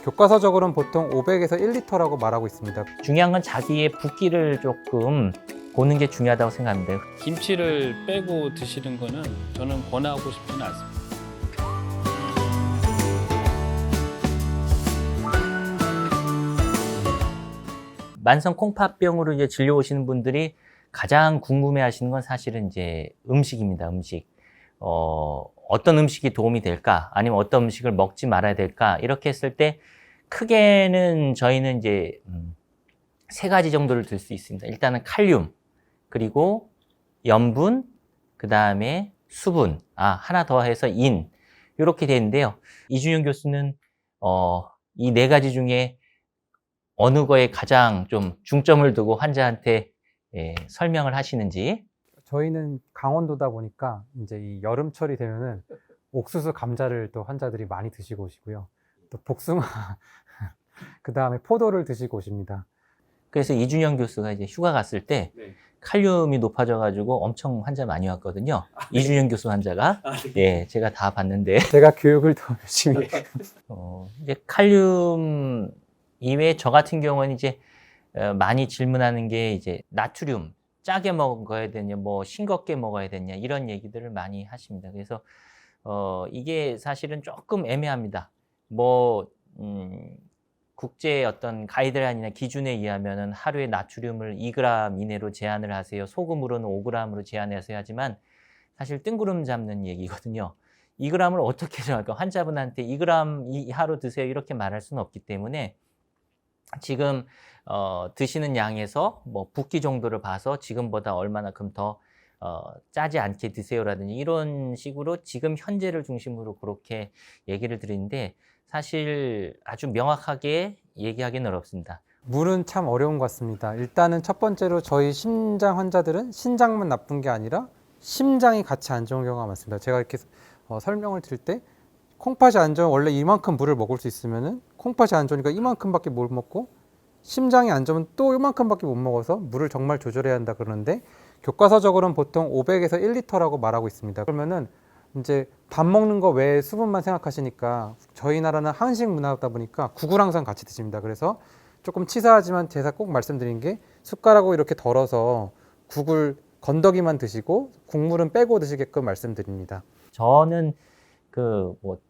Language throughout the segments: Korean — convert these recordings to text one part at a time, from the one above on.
교과서적으로는 보통 500에서 1리터라고 말하고 있습니다. 중요한 건 자기의 붓기를 조금 보는 게 중요하다고 생각합니다. 김치를 빼고 드시는 거는 저는 권하고 싶지는 않습니다. 만성 콩팥병으로 이제 진료 오시는 분들이 가장 궁금해하시는 건 사실은 이제 음식입니다. 음식. 어떤 음식이 도움이 될까? 아니면 어떤 음식을 먹지 말아야 될까? 이렇게 했을 때 크게는 저희는 이제 세 가지 정도를 들 수 있습니다. 일단은 칼륨, 그리고 염분, 그 다음에 수분, 하나 더 해서 인. 이렇게 되는데요. 이준영 교수는 이 네 가지 중에 어느 거에 가장 좀 중점을 두고 환자한테 설명을 하시는지. 저희는 강원도다 보니까 이제 이 여름철이 되면은 옥수수 감자를 또 환자들이 많이 드시고 오시고요. 또 복숭아, 그 다음에 포도를 드시고 오십니다. 그래서 이준영 교수가 이제 휴가 갔을 때 칼륨이 높아져가지고 엄청 환자 많이 왔거든요. 이준영 교수 환자가. 예, 제가 다 봤는데. 제가 교육을 더 열심히 이제 칼륨 이외에 저 같은 경우는 이제 많이 질문하는 게 이제 나트륨 짜게 먹어야 되냐, 뭐 싱겁게 먹어야 되냐 이런 얘기들을 많이 하십니다. 그래서 이게 사실은 조금 애매합니다. 뭐 국제 어떤 가이드라인이나 기준에 의하면은 하루에 나트륨을 2g 이내로 제한을 하세요. 소금으로는 5g으로 제한하세요 하지만 사실 뜬구름 잡는 얘기거든요. 2g을 어떻게 정할까? 환자분한테 2g 이하로 드세요 이렇게 말할 수는 없기 때문에 지금 드시는 양에서 뭐 붓기 정도를 봐서 지금보다 얼마나큼 더 짜지 않게 드세요라든지 이런 식으로 지금 현재를 중심으로 그렇게 얘기를 드리는데 사실 아주 명확하게 얘기하기는 어렵습니다. 물은 참 어려운 것 같습니다. 일단은 첫 번째로 저희 심장 환자들은 신장만 나쁜 게 아니라 심장이 같이 안 좋은 경우가 많습니다. 제가 이렇게 설명을 드릴 때 콩팥이 안 좋으면 원래 이만큼 물을 먹을 수 있으면은 콩팥이 안 좋으니까 이만큼밖에 못 먹고 심장이 안 좋으면 또 이만큼밖에 못 먹어서 물을 정말 조절해야 한다 그러는데 교과서적으로는 보통 500에서 1리터라고 말하고 있습니다. 그러면은 이제 밥 먹는 거 외에 수분만 생각하시니까 저희 나라는 한식 문화다 보니까 국을 항상 같이 드십니다. 그래서 조금 치사하지만 제가 꼭 말씀드린 게 숟가락으로 이렇게 덜어서 국을 건더기만 드시고 국물은 빼고 드시게끔 말씀드립니다. 저는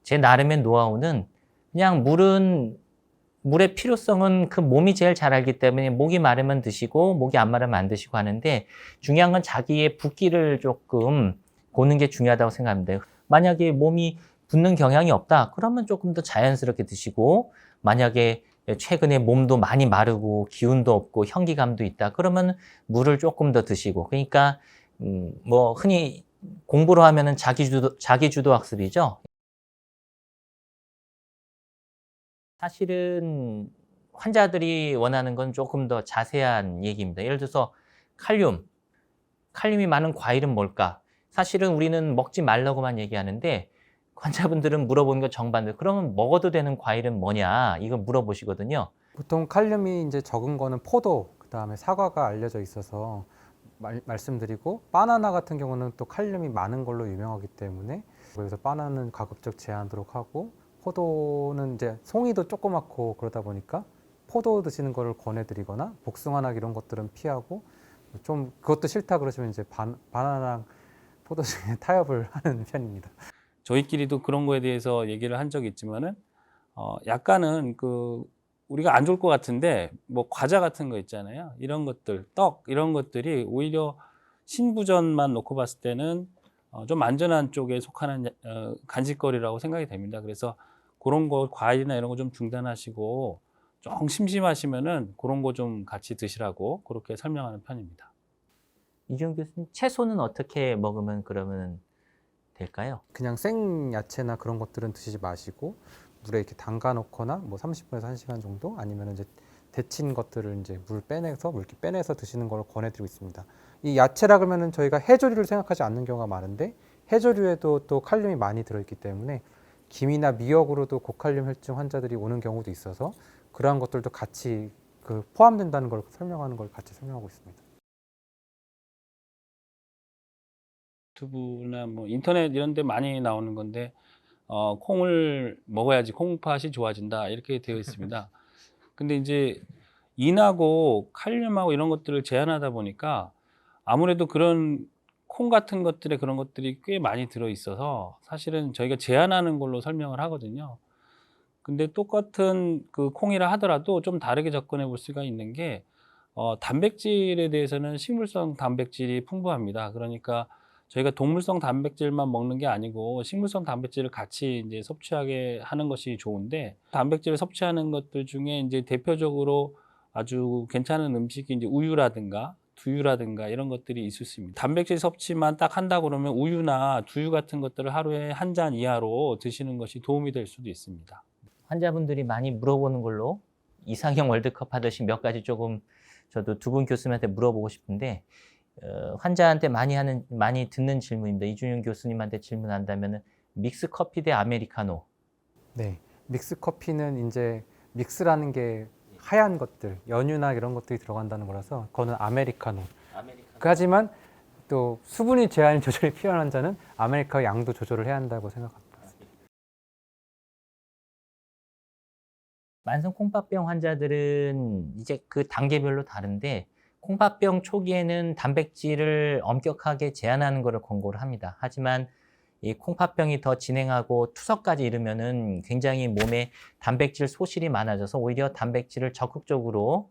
제 나름의 노하우는 그냥 물의 필요성은 그 몸이 제일 잘 알기 때문에 목이 마르면 드시고 목이 안 마르면 안 드시고 하는데 중요한 건 자기의 붓기를 조금 보는 게 중요하다고 생각합니다. 만약에 몸이 붓는 경향이 없다 그러면 조금 더 자연스럽게 드시고 만약에 최근에 몸도 많이 마르고 기운도 없고 현기감도 있다 그러면 물을 조금 더 드시고 그러니까 뭐 흔히 공부로 하면은 자기주도 학습이죠. 사실은 환자들이 원하는 건 조금 더 자세한 얘기입니다. 예를 들어서 칼륨이 많은 과일은 뭘까? 사실은 우리는 먹지 말라고만 얘기하는데 환자분들은 물어보는 거 정반대. 그러면 먹어도 되는 과일은 뭐냐? 이거 물어보시거든요. 보통 칼륨이 이제 적은 거는 포도, 그 다음에 사과가 알려져 있어서 말씀드리고 바나나 같은 경우는 또 칼륨이 많은 걸로 유명하기 때문에 그래서 바나나는 가급적 제한하도록 하고 포도는 이제 송이도 조그맣고 그러다 보니까 포도 드시는 거를 권해드리거나 복숭아나 이런 것들은 피하고 좀 그것도 싫다 그러시면 이제 바나나랑 포도 중에 타협을 하는 편입니다. 저희끼리도 그런 거에 대해서 얘기를 한 적이 있지만은 약간은 우리가 안 좋을 것 같은데 뭐 과자 같은 거 있잖아요. 이런 것들, 떡 이런 것들이 오히려 신부전만 놓고 봤을 때는 좀 안전한 쪽에 속하는 간식거리라고 생각이 됩니다. 그래서 그런 거 과일이나 이런 거 좀 중단하시고 좀 심심하시면은 그런 거 좀 같이 드시라고 그렇게 설명하는 편입니다. 이준영 교수님, 채소는 어떻게 먹으면 그러면 될까요? 그냥 생 야채나 그런 것들은 드시지 마시고 물에 이렇게 담가 놓거나 뭐 30분에서 1시간 정도 아니면 이제 데친 것들을 이제 물기 빼내서 드시는 걸 권해드리고 있습니다. 이 야채라 그러면은 저희가 해조류를 생각하지 않는 경우가 많은데 해조류에도 또 칼륨이 많이 들어있기 때문에 김이나 미역으로도 고칼륨 혈증 환자들이 오는 경우도 있어서 그러한 것들도 같이 포함된다는 걸 설명하는 걸 같이 설명하고 있습니다. 유튜브나 뭐 인터넷 이런 데 많이 나오는 건데 콩을 먹어야지 콩팥이 좋아진다 이렇게 되어 있습니다. 근데 이제 인하고 칼륨하고 이런 것들을 제한하다 보니까 아무래도 그런 콩 같은 것들에 그런 것들이 꽤 많이 들어 있어서 사실은 저희가 제한하는 걸로 설명을 하거든요. 근데 똑같은 그 콩이라 하더라도 좀 다르게 접근해 볼 수가 있는 게 단백질에 대해서는 식물성 단백질이 풍부합니다. 그러니까 저희가 동물성 단백질만 먹는 게 아니고 식물성 단백질을 같이 이제 섭취하게 하는 것이 좋은데, 단백질을 섭취하는 것들 중에 이제 대표적으로 아주 괜찮은 음식이 이제 우유라든가 두유라든가 이런 것들이 있을 수 있습니다. 단백질 섭취만 딱 한다 그러면 우유나 두유 같은 것들을 하루에 한 잔 이하로 드시는 것이 도움이 될 수도 있습니다. 환자분들이 많이 물어보는 걸로 이상형 월드컵 하듯이 몇 가지 조금 저도 두 분 교수님한테 물어보고 싶은데, 환자한테 많이 듣는 질문입니다. 이준윤 교수님한테 질문한다면은 믹스 커피 대 아메리카노. 네, 믹스 커피는 이제 믹스라는 게 하얀 것들, 연유나 이런 것들이 들어간다는 거라서 그거는 아메리카노. 하지만 또 수분이 제한 조절이 필요한 환자는 아메리카노 양도 조절을 해야 한다고 생각합니다. 만성 콩팥병 환자들은 이제 그 단계별로 다른데, 콩팥병 초기에는 단백질을 엄격하게 제한하는 것을 권고를 합니다. 하지만 이 콩팥병이 더 진행하고 투석까지 이르면은 굉장히 몸에 단백질 소실이 많아져서 오히려 단백질을 적극적으로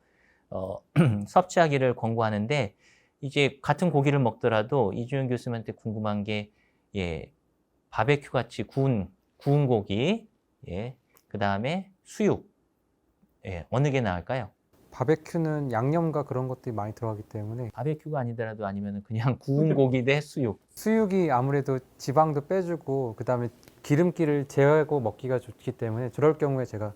섭취하기를 권고하는데, 이제 같은 고기를 먹더라도 이준현 교수님한테 궁금한 게, 예, 바베큐 같이 구운 고기, 예, 그 다음에 수육, 예, 어느 게 나을까요? 바베큐는 양념과 그런 것들이 많이 들어가기 때문에 바베큐가 아니더라도 아니면 그냥 구운 고기 대 수육. 수육이 아무래도 지방도 빼주고 그다음에 기름기를 제어하고 먹기가 좋기 때문에 저럴 경우에 제가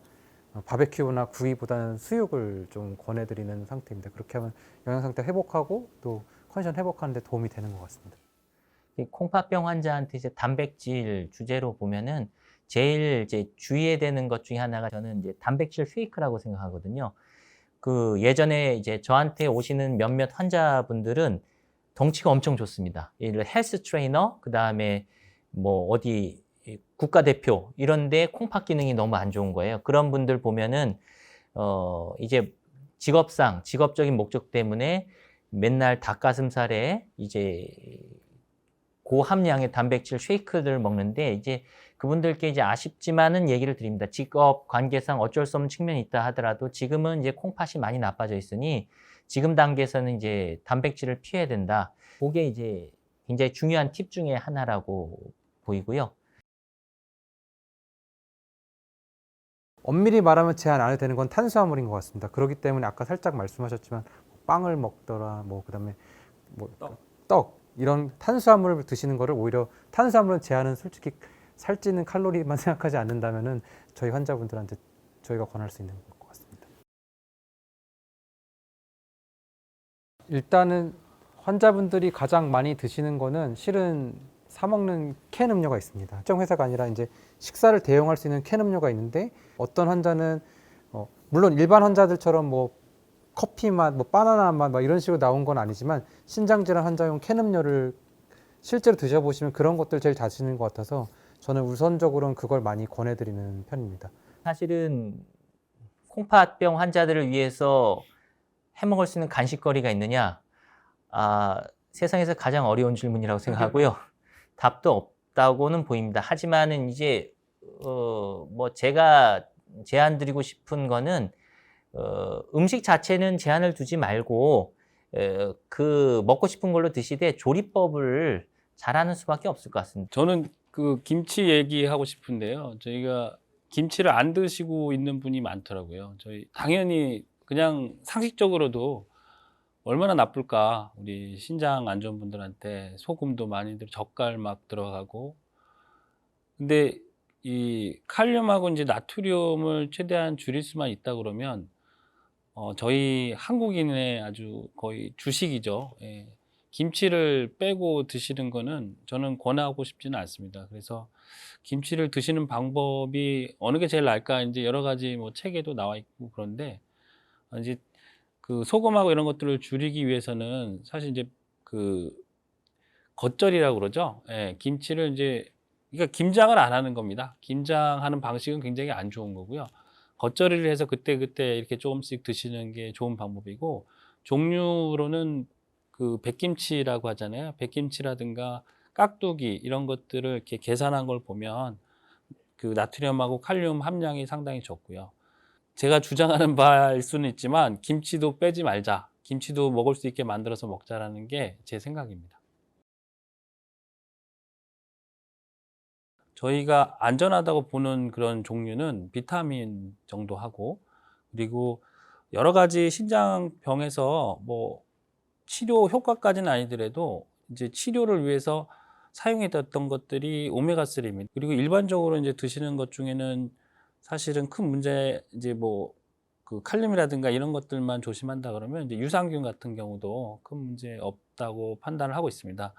바베큐나 구이보다는 수육을 좀 권해드리는 상태입니다. 그렇게 하면 영양 상태 회복하고 또 컨디션 회복하는 데 도움이 되는 것 같습니다. 이 콩팥병 환자한테 이제 단백질 주제로 보면은 제일 이제 주의해야 되는 것 중에 하나가, 저는 이제 단백질 쉐이크라고 생각하거든요. 그 예전에 이제 저한테 오시는 몇몇 환자분들은 덩치가 엄청 좋습니다. 예를 들어 헬스 트레이너, 그 다음에 뭐 어디 국가대표 이런데 콩팥 기능이 너무 안 좋은 거예요. 그런 분들 보면은 이제 직업적인 목적 때문에 맨날 닭가슴살에 이제 고함량의 단백질 쉐이크들을 먹는데, 이제 그분들께 이제 아쉽지만은 얘기를 드립니다. 직업 관계상 어쩔 수 없는 측면이 있다 하더라도 지금은 이제 콩팥이 많이 나빠져 있으니 지금 단계에서는 이제 단백질을 피해야 된다. 그게 이제 굉장히 중요한 팁 중에 하나라고 보이고요. 엄밀히 말하면 제한 안 해도 되는 건 탄수화물인 것 같습니다. 그렇기 때문에 아까 살짝 말씀하셨지만 빵을 먹더라, 뭐 그다음에 뭐 떡 이런 탄수화물을 드시는 거를 오히려 탄수화물은 제한은 솔직히 살찌는 칼로리만 생각하지 않는다면은 저희 환자분들한테 저희가 권할 수 있는 것 같습니다. 일단은 환자분들이 가장 많이 드시는 거는 실은 사 먹는 캔 음료가 있습니다. 특정 회사가 아니라 이제 식사를 대용할 수 있는 캔 음료가 있는데, 어떤 환자는 물론 일반 환자들처럼 뭐 커피 맛, 뭐 바나나 맛, 막 이런 식으로 나온 건 아니지만 신장 질환 환자용 캔 음료를 실제로 드셔보시면 그런 것들 제일 잘 드시는 것 같아서 저는 우선적으로는 그걸 많이 권해드리는 편입니다. 사실은 콩팥병 환자들을 위해서 해먹을 수 있는 간식거리가 있느냐? 세상에서 가장 어려운 질문이라고 생각하고요. 답도 없다고는 보입니다. 하지만은 이제 뭐 제가 제안 드리고 싶은 거는, 음식 자체는 제한을 두지 말고 그 먹고 싶은 걸로 드시되 조리법을 잘하는 수밖에 없을 것 같습니다. 저는 그 김치 얘기하고 싶은데요. 저희가 김치를 안 드시고 있는 분이 많더라고요. 저희 당연히 그냥 상식적으로도 얼마나 나쁠까, 우리 신장 안 좋은 분들한테 소금도 많이 젓갈 막 들어가고. 근데 이 칼륨하고 이제 나트륨을 최대한 줄일 수만 있다 그러면 저희 한국인의 아주 거의 주식이죠. 예. 김치를 빼고 드시는 거는 저는 권하고 싶지는 않습니다. 그래서 김치를 드시는 방법이 어느 게 제일 나을까, 이제 여러 가지 뭐 책에도 나와 있고 그런데, 이제 그 소금하고 이런 것들을 줄이기 위해서는 사실 이제 그 겉절이라고 그러죠. 예, 김치를 이제 그러니까 김장을 안 하는 겁니다. 김장하는 방식은 굉장히 안 좋은 거고요. 겉절이를 해서 그때그때 이렇게 조금씩 드시는 게 좋은 방법이고, 종류로는 그 백김치라고 하잖아요. 백김치라든가 깍두기 이런 것들을 이렇게 계산한 걸 보면 그 나트륨하고 칼륨 함량이 상당히 적고요. 제가 주장하는 바일 수는 있지만 김치도 빼지 말자. 김치도 먹을 수 있게 만들어서 먹자라는 게 제 생각입니다. 저희가 안전하다고 보는 그런 종류는 비타민 정도 하고, 그리고 여러 가지 신장병에서 뭐 치료 효과까지는 아니더라도 이제 치료를 위해서 사용했던 것들이 오메가3입니다. 그리고 일반적으로 이제 드시는 것 중에는 사실은 큰 문제, 이제 뭐 그 칼륨이라든가 이런 것들만 조심한다 그러면 이제 유산균 같은 경우도 큰 문제 없다고 판단을 하고 있습니다.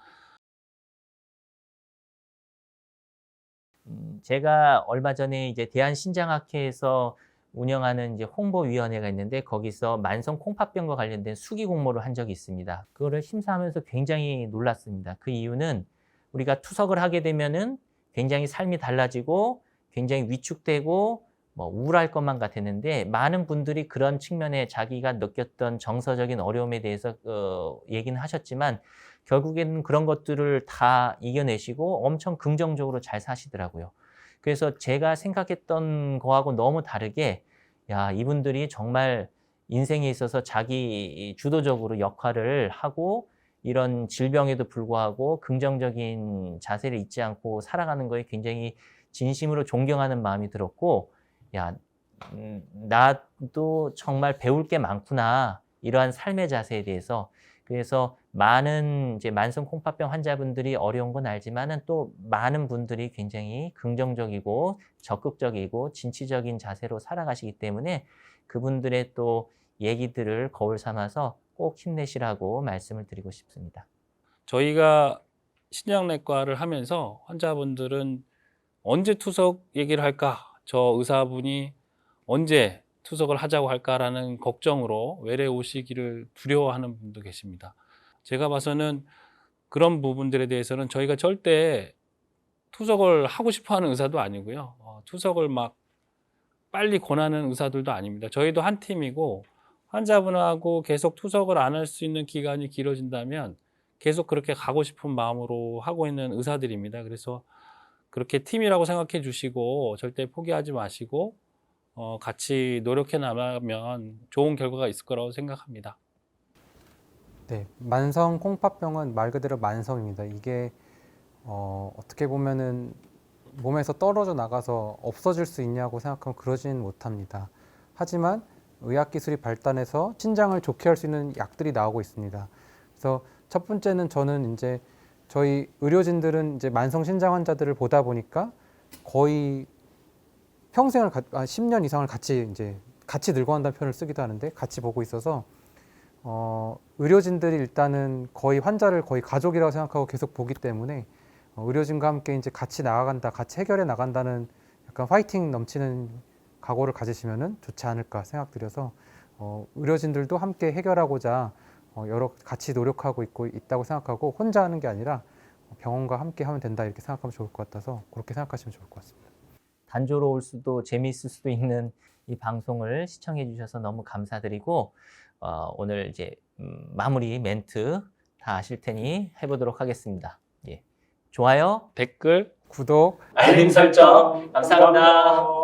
제가 얼마 전에 이제 대한신장학회에서 운영하는 이제 홍보위원회가 있는데 거기서 만성 콩팥병과 관련된 수기 공모를 한 적이 있습니다. 그거를 심사하면서 굉장히 놀랐습니다. 그 이유는 우리가 투석을 하게 되면은 굉장히 삶이 달라지고 굉장히 위축되고 뭐 우울할 것만 같았는데 많은 분들이 그런 측면에 자기가 느꼈던 정서적인 어려움에 대해서 얘기는 하셨지만 결국에는 그런 것들을 다 이겨내시고 엄청 긍정적으로 잘 사시더라고요. 그래서 제가 생각했던 거하고 너무 다르게 야, 이분들이 정말 인생에 있어서 자기 주도적으로 역할을 하고 이런 질병에도 불구하고 긍정적인 자세를 잊지 않고 살아가는 거에 굉장히 진심으로 존경하는 마음이 들었고 야, 나도 정말 배울 게 많구나. 이러한 삶의 자세에 대해서. 그래서 많은 이제 만성 콩팥병 환자분들이 어려운 건 알지만은 또 많은 분들이 굉장히 긍정적이고 적극적이고 진취적인 자세로 살아가시기 때문에 그분들의 또 얘기들을 거울 삼아서 꼭 힘내시라고 말씀을 드리고 싶습니다. 저희가 신장내과를 하면서 환자분들은 언제 투석 얘기를 할까? 저 의사분이 언제 투석을 하자고 할까라는 걱정으로 외래 오시기를 두려워하는 분도 계십니다. 제가 봐서는 그런 부분들에 대해서는 저희가 절대 투석을 하고 싶어 하는 의사도 아니고요. 투석을 막 빨리 권하는 의사들도 아닙니다. 저희도 한 팀이고 환자분하고 계속 투석을 안 할 수 있는 기간이 길어진다면 계속 그렇게 가고 싶은 마음으로 하고 있는 의사들입니다. 그래서 그렇게 팀이라고 생각해 주시고 절대 포기하지 마시고 같이 노력해 나가면 좋은 결과가 있을 거라고 생각합니다. 네, 만성 콩팥병은 말 그대로 만성입니다. 이게 어떻게 보면은 몸에서 떨어져 나가서 없어질 수 있냐고 생각하면 그러진 못합니다. 하지만 의학기술이 발달해서 신장을 좋게 할 수 있는 약들이 나오고 있습니다. 그래서 첫 번째는 저는 이제 저희 의료진들은 이제 만성 신장 환자들을 보다 보니까 거의 평생을 10년 이상을 같이 늙어간다는 표현을 쓰기도 하는데 같이 보고 있어서 의료진들이 일단은 거의 환자를 거의 가족이라고 생각하고 계속 보기 때문에 의료진과 함께 이제 같이 나아간다, 같이 해결해 나간다는 약간 화이팅 넘치는 각오를 가지시면은 좋지 않을까 생각드려서 의료진들도 함께 해결하고자 같이 노력하고 있다고 생각하고 혼자 하는 게 아니라 병원과 함께 하면 된다 이렇게 생각하면 좋을 것 같아서 그렇게 생각하시면 좋을 것 같습니다. 단조로울 수도 재미있을 수도 있는 이 방송을 시청해 주셔서 너무 감사드리고 오늘 이제 마무리 멘트 다 아실 테니 해보도록 하겠습니다. 예. 좋아요, 댓글, 구독, 알림 설정 감사합니다.